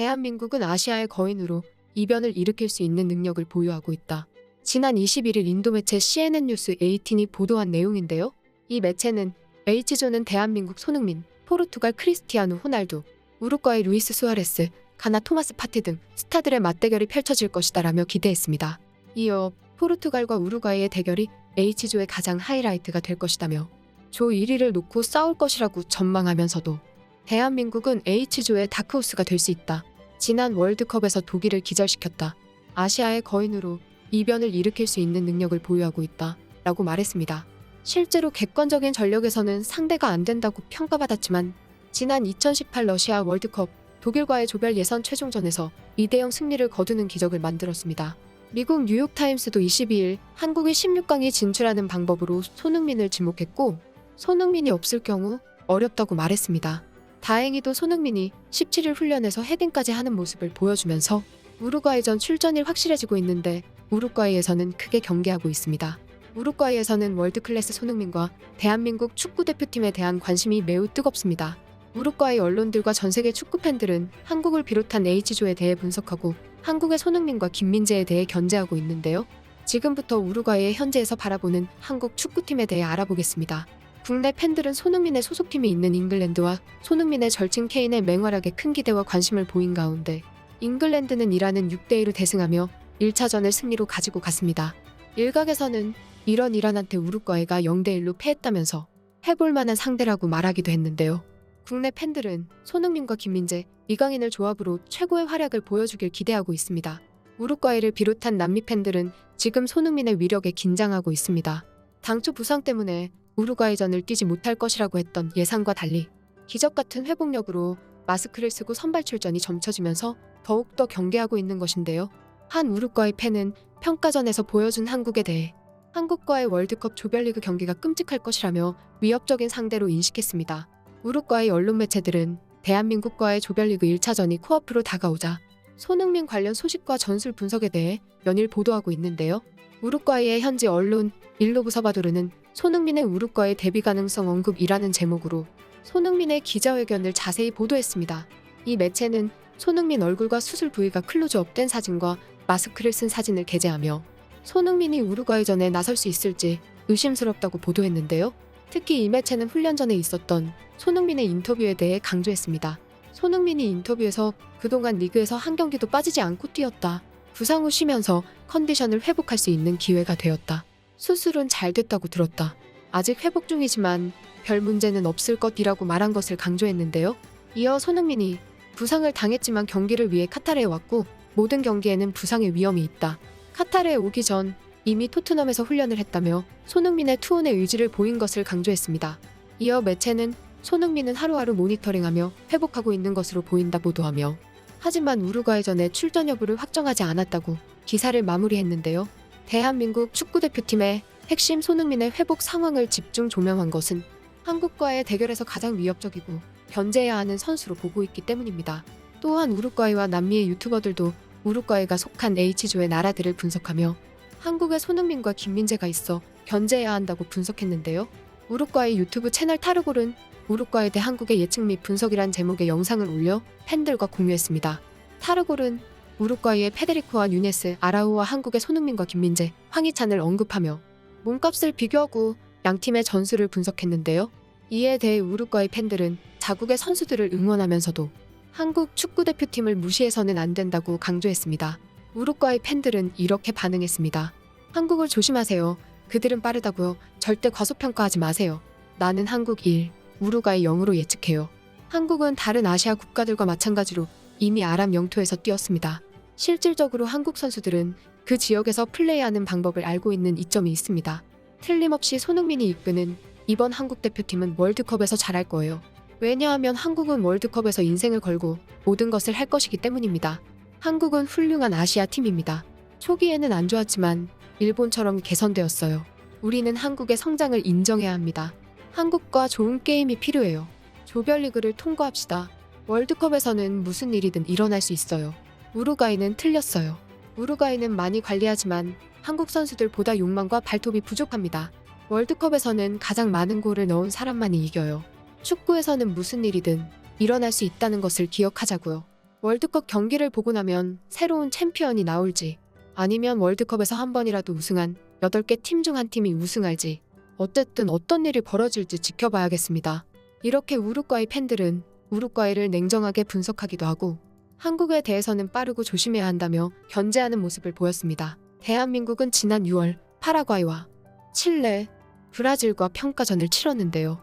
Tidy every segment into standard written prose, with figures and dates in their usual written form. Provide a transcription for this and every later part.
대한민국은 아시아의 거인으로 이변을 일으킬 수 있는 능력을 보유하고 있다. 지난 21일 인도 매체 CNN 뉴스 18이 보도한 내용인데요. 이 매체는 H조는 대한민국 손흥민, 포르투갈 크리스티아누 호날두, 우루과이 루이스 수아레스, 가나 토마스 파티 등 스타들의 맞대결이 펼쳐질 것이다 라며 기대했습니다. 이어 포르투갈과 우루과이의 대결이 H조의 가장 하이라이트가 될 것이다며 조 1위를 놓고 싸울 것이라고 전망하면서도 대한민국은 H조의 다크호스가 될 수 있다. 지난 월드컵에서 독일을 기절시켰다. 아시아의 거인으로 이변을 일으킬 수 있는 능력을 보유하고 있다. 라고 말했습니다. 실제로 객관적인 전력에서는 상대가 안 된다고 평가받았지만 지난 2018 러시아 월드컵 독일과의 조별 예선 최종전에서 2대0 승리를 거두는 기적을 만들었습니다. 미국 뉴욕타임스도 22일 한국이 16강에 진출하는 방법으로 손흥민을 지목했고 손흥민이 없을 경우 어렵다고 말했습니다. 다행히도 손흥민이 17일 훈련에서 헤딩까지 하는 모습을 보여주면서 우루과이전 출전이 확실해지고 있는데 우루과이에서는 크게 경계하고 있습니다. 우루과이에서는 월드클래스 손흥민과 대한민국 축구대표팀에 대한 관심이 매우 뜨겁습니다. 우루과이 언론들과 전세계 축구팬들은 한국을 비롯한 H조에 대해 분석하고 한국의 손흥민과 김민재에 대해 견제하고 있는데요. 지금부터 우루과이의 현지에서 바라보는 한국 축구팀에 대해 알아보겠습니다. 국내 팬들은 손흥민의 소속팀이 있는 잉글랜드와 손흥민의 절친 케인의 맹활약에 큰 기대와 관심을 보인 가운데 잉글랜드는 이란은 6대2로 대승하며 1차전을 승리로 가지고 갔습니다. 일각에서는 이런 이란한테 우루과이가 0대1로 패했다면서 해볼 만한 상대라고 말하기도 했는데요. 국내 팬들은 손흥민과 김민재, 이강인을 조합으로 최고의 활약을 보여주길 기대하고 있습니다. 우루과이를 비롯한 남미 팬들은 지금 손흥민의 위력에 긴장하고 있습니다. 당초 부상 때문에 우루과이전을 뛰지 못할 것이라고 했던 예상과 달리 기적 같은 회복력으로 마스크를 쓰고 선발 출전이 점쳐지면서 더욱더 경계하고 있는 것인데요. 한 우루과이 팬은 평가전에서 보여준 한국에 대해 한국과의 월드컵 조별리그 경기가 끔찍할 것이라며 위협적인 상대로 인식했습니다. 우루과이 언론 매체들은 대한민국과의 조별리그 1차전이 코앞으로 다가오자 손흥민 관련 소식과 전술 분석에 대해 연일 보도하고 있는데요. 우루과이의 현지 언론 일로브서바도르는 손흥민의 우루과이 데뷔 가능성 언급이라는 제목으로 손흥민의 기자회견을 자세히 보도했습니다. 이 매체는 손흥민 얼굴과 수술 부위가 클로즈업된 사진과 마스크를 쓴 사진을 게재하며 손흥민이 우루과이전에 나설 수 있을지 의심스럽다고 보도했는데요. 특히 이 매체는 훈련 전에 있었던 손흥민의 인터뷰에 대해 강조했습니다. 손흥민이 인터뷰에서 그동안 리그에서 한 경기도 빠지지 않고 뛰었다. 부상 후 쉬면서 컨디션을 회복할 수 있는 기회가 되었다. 수술은 잘 됐다고 들었다. 아직 회복 중이지만 별 문제는 없을 것이라고 말한 것을 강조했는데요. 이어 손흥민이 부상을 당했지만 경기를 위해 카타르에 왔고 모든 경기에는 부상의 위험이 있다. 카타르에 오기 전 이미 토트넘에서 훈련을 했다며 손흥민의 투혼의 의지를 보인 것을 강조했습니다. 이어 매체는 손흥민은 하루하루 모니터링하며 회복하고 있는 것으로 보인다 보도하며 하지만 우루과이전의 출전 여부를 확정하지 않았다고 기사를 마무리했는데요. 대한민국 축구대표팀의 핵심 손흥민의 회복 상황을 집중 조명한 것은 한국과의 대결에서 가장 위협적이고 견제해야 하는 선수로 보고 있기 때문입니다. 또한 우루과이와 남미의 유튜버들도 우루과이가 속한 H조의 나라들을 분석하며 한국에 손흥민과 김민재가 있어 견제해야 한다고 분석했는데요. 우루과이 유튜브 채널 타르골은 우루과이 대 한국의 예측 및 분석이란 제목의 영상을 올려 팬들과 공유했습니다. 타르골은 우루과이의 페데리코와 누네스, 아라우와 한국의 손흥민과 김민재, 황희찬을 언급하며 몸값을 비교하고 양팀의 전술을 분석했는데요. 이에 대해 우루과이 팬들은 자국의 선수들을 응원하면서도 한국 축구대표팀을 무시해서는 안 된다고 강조했습니다. 우루과이 팬들은 이렇게 반응했습니다. 한국을 조심하세요. 그들은 빠르다고요. 절대 과소평가하지 마세요. 나는 한국 1, 우루과이 0으로 예측해요. 한국은 다른 아시아 국가들과 마찬가지로 이미 아랍 영토에서 뛰었습니다. 실질적으로 한국 선수들은 그 지역에서 플레이하는 방법을 알고 있는 이점이 있습니다. 틀림없이 손흥민이 이끄는 이번 한국 대표팀은 월드컵에서 잘할 거예요. 왜냐하면 한국은 월드컵에서 인생을 걸고 모든 것을 할 것이기 때문입니다. 한국은 훌륭한 아시아 팀입니다. 초기에는 안 좋았지만 일본처럼 개선되었어요. 우리는 한국의 성장을 인정해야 합니다. 한국과 좋은 게임이 필요해요. 조별리그를 통과합시다. 월드컵에서는 무슨 일이든 일어날 수 있어요. 우루과이는 틀렸어요. 우루과이는 많이 관리하지만 한국 선수들보다 욕망과 발톱이 부족합니다. 월드컵에서는 가장 많은 골을 넣은 사람만이 이겨요. 축구에서는 무슨 일이든 일어날 수 있다는 것을 기억하자고요. 월드컵 경기를 보고 나면 새로운 챔피언이 나올지, 아니면 월드컵에서 한 번이라도 우승한 8개 팀 중 한 팀이 우승할지, 어쨌든 어떤 일이 벌어질지 지켜봐야겠습니다. 이렇게 우루과이 팬들은 우루과이를 냉정하게 분석하기도 하고 한국에 대해서는 빠르고 조심해야 한다며 견제하는 모습을 보였습니다. 대한민국은 지난 6월 파라과이와 칠레, 브라질과 평가전을 치렀는데요.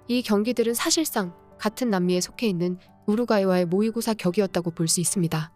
이 경기들은 사실상 같은 남미에 속해 있는 우루과이와의 모의고사 격이었다고 볼 수 있습니다.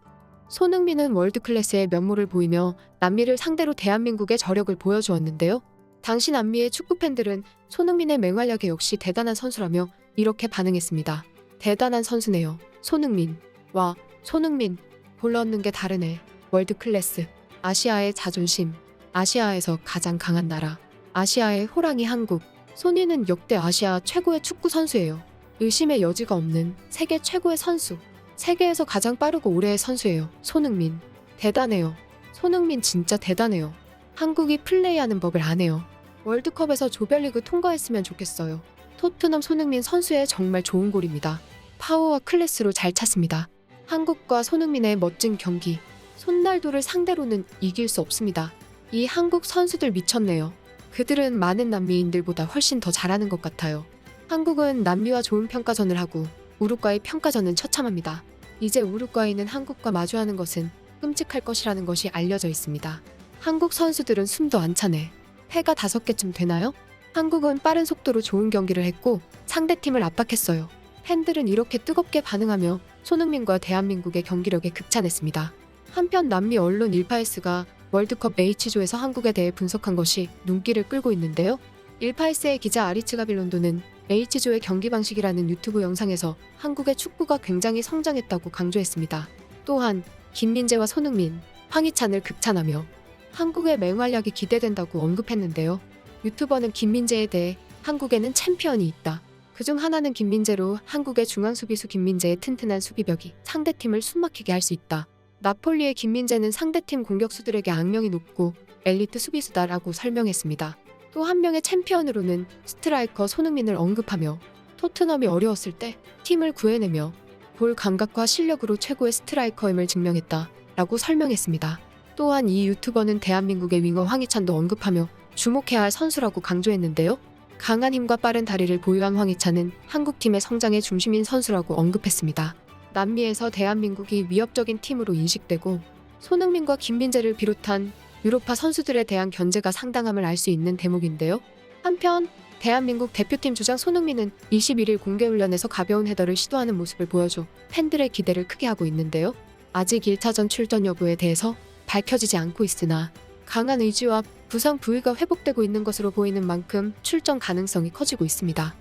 손흥민은 월드클래스의 면모를 보이며 남미를 상대로 대한민국의 저력을 보여주었는데요. 당시 남미의 축구팬들은 손흥민의 맹활약에 역시 대단한 선수라며 이렇게 반응했습니다. 대단한 선수네요. 손흥민. 와, 손흥민. 골 넣는 게 다르네. 월드클래스. 아시아의 자존심. 아시아에서 가장 강한 나라. 아시아의 호랑이 한국. 손희는 역대 아시아 최고의 축구 선수예요. 의심의 여지가 없는 세계 최고의 선수. 세계에서 가장 빠르고 오래의 선수예요. 손흥민. 대단해요. 손흥민 진짜 대단해요. 한국이 플레이하는 법을 아네요. 월드컵에서 조별리그 통과했으면 좋겠어요. 토트넘 손흥민 선수의 정말 좋은 골입니다. 파워와 클래스로 잘 찼습니다. 한국과 손흥민의 멋진 경기. 손날도를 상대로는 이길 수 없습니다. 이 한국 선수들 미쳤네요. 그들은 많은 남미인들보다 훨씬 더 잘하는 것 같아요. 한국은 남미와 좋은 평가전을 하고 우루과이 평가전은 처참합니다. 이제 우루과이는 한국과 마주하는 것은 끔찍할 것이라는 것이 알려져 있습니다. 한국 선수들은 숨도 안 차네. 패가 5개쯤 되나요? 한국은 빠른 속도로 좋은 경기를 했고 상대팀을 압박했어요. 팬들은 이렇게 뜨겁게 반응하며 손흥민과 대한민국의 경기력에 극찬했습니다. 한편 남미 언론 일파이스가 월드컵 H조에서 한국에 대해 분석한 것이 눈길을 끌고 있는데요. 일파이스의 기자 아리츠 가빌론도는 H조의 경기 방식이라는 유튜브 영상에서 한국의 축구가 굉장히 성장했다고 강조했습니다. 또한 김민재와 손흥민, 황희찬을 극찬하며 한국의 맹활약이 기대된다고 언급했는데요. 유튜버는 김민재에 대해 한국에는 챔피언이 있다. 그중 하나는 김민재로 한국의 중앙수비수 김민재의 튼튼한 수비벽이 상대팀을 숨막히게 할 수 있다. 나폴리의 김민재는 상대팀 공격수들에게 악명이 높고 엘리트 수비수다라고 설명했습니다. 또 한 명의 챔피언으로는 스트라이커 손흥민을 언급하며 토트넘이 어려웠을 때 팀을 구해내며 볼 감각과 실력으로 최고의 스트라이커임을 증명했다라고 설명했습니다. 또한 이 유튜버는 대한민국의 윙어 황희찬도 언급하며 주목해야 할 선수라고 강조했는데요. 강한 힘과 빠른 다리를 보유한 황희찬은 한국팀의 성장의 중심인 선수라고 언급했습니다. 남미에서 대한민국이 위협적인 팀으로 인식되고 손흥민과 김민재를 비롯한 유로파 선수들에 대한 견제가 상당함을 알 수 있는 대목인데요. 한편 대한민국 대표팀 주장 손흥민은 21일 공개훈련에서 가벼운 헤더를 시도하는 모습을 보여줘 팬들의 기대를 크게 하고 있는데요. 아직 1차전 출전 여부에 대해서 밝혀지지 않고 있으나 강한 의지와 부상 부위가 회복되고 있는 것으로 보이는 만큼 출전 가능성이 커지고 있습니다.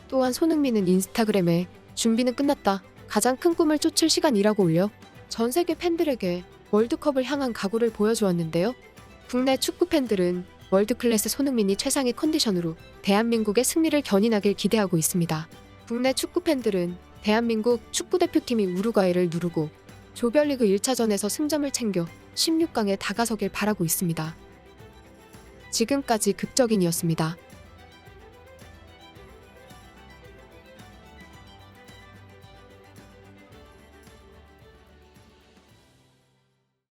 또한 손흥민은 인스타그램에 준비는 끝났다. 가장 큰 꿈을 쫓을 시간이라고 올려 전 세계 팬들에게 월드컵을 향한 각오를 보여주었는데요. 국내 축구 팬들은 월드클래스 손흥민이 최상의 컨디션으로 대한민국의 승리를 견인하길 기대하고 있습니다. 국내 축구 팬들은 대한민국 축구대표팀이 우루과이를 누르고 조별리그 1차전에서 승점을 챙겨 16강에 다가서길 바라고 있습니다. 지금까지 극적인이었습니다.